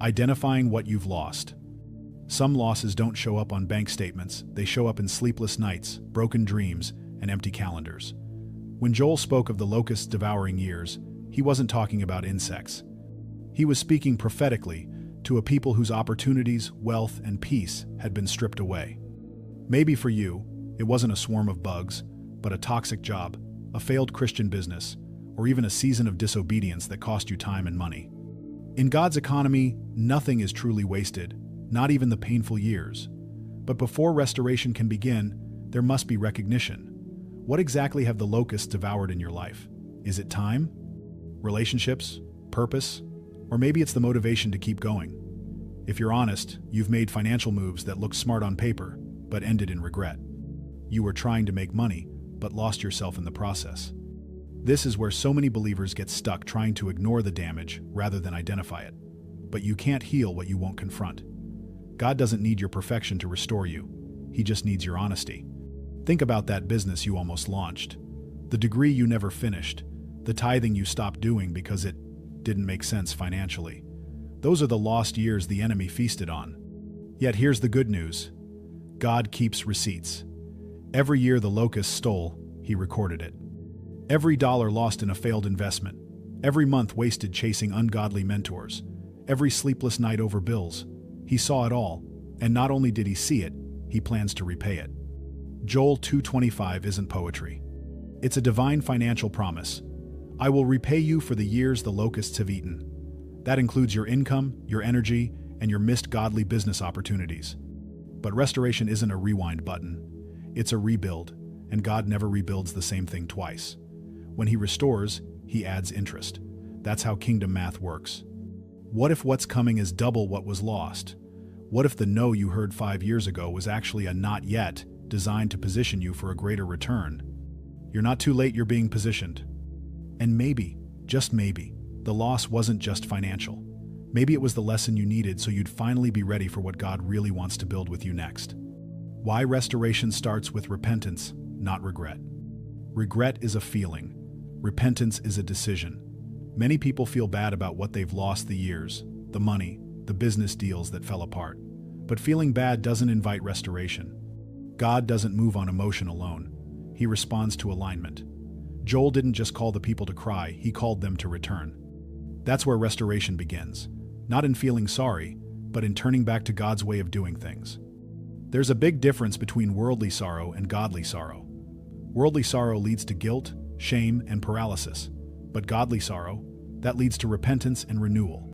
Identifying what you've lost. Some losses don't show up on bank statements, they show up in sleepless nights, broken dreams, and empty calendars. When Joel spoke of the locusts devouring years, he wasn't talking about insects. He was speaking prophetically to a people whose opportunities, wealth, and peace had been stripped away. Maybe for you, it wasn't a swarm of bugs, but a toxic job, a failed Christian business, or even a season of disobedience that cost you time and money. In God's economy, nothing is truly wasted, not even the painful years. But before restoration can begin, there must be recognition. What exactly have the locusts devoured in your life? Is it time? Relationships? Purpose? Or maybe it's the motivation to keep going. If you're honest, you've made financial moves that looked smart on paper, but ended in regret. You were trying to make money, but lost yourself in the process. This is where so many believers get stuck trying to ignore the damage rather than identify it. But you can't heal what you won't confront. God doesn't need your perfection to restore you. He just needs your honesty. Think about that business you almost launched, the degree you never finished, the tithing you stopped doing because it didn't make sense financially. Those are the lost years the enemy feasted on. Yet here's the good news. God keeps receipts. Every year the locusts stole, he recorded it. Every dollar lost in a failed investment, every month wasted chasing ungodly mentors, every sleepless night over bills, he saw it all, and not only did he see it, he plans to repay it. Joel 2:25 isn't poetry. It's a divine financial promise. I will repay you for the years the locusts have eaten. That includes your income, your energy, and your missed godly business opportunities. But restoration isn't a rewind button. It's a rebuild, and God never rebuilds the same thing twice. When he restores, he adds interest. That's how kingdom math works. What if what's coming is double what was lost? What if the no you heard 5 years ago was actually a not yet, designed to position you for a greater return? You're not too late, you're being positioned. And maybe, just maybe, the loss wasn't just financial. Maybe it was the lesson you needed so you'd finally be ready for what God really wants to build with you next. Why restoration starts with repentance, not regret. Regret is a feeling. Repentance is a decision. Many people feel bad about what they've lost, the years, the money, the business deals that fell apart. But feeling bad doesn't invite restoration. God doesn't move on emotion alone. He responds to alignment. Joel didn't just call the people to cry, he called them to return. That's where restoration begins. Not in feeling sorry, but in turning back to God's way of doing things. There's a big difference between worldly sorrow and godly sorrow. Worldly sorrow leads to guilt, shame, and paralysis. But godly sorrow, that leads to repentance and renewal.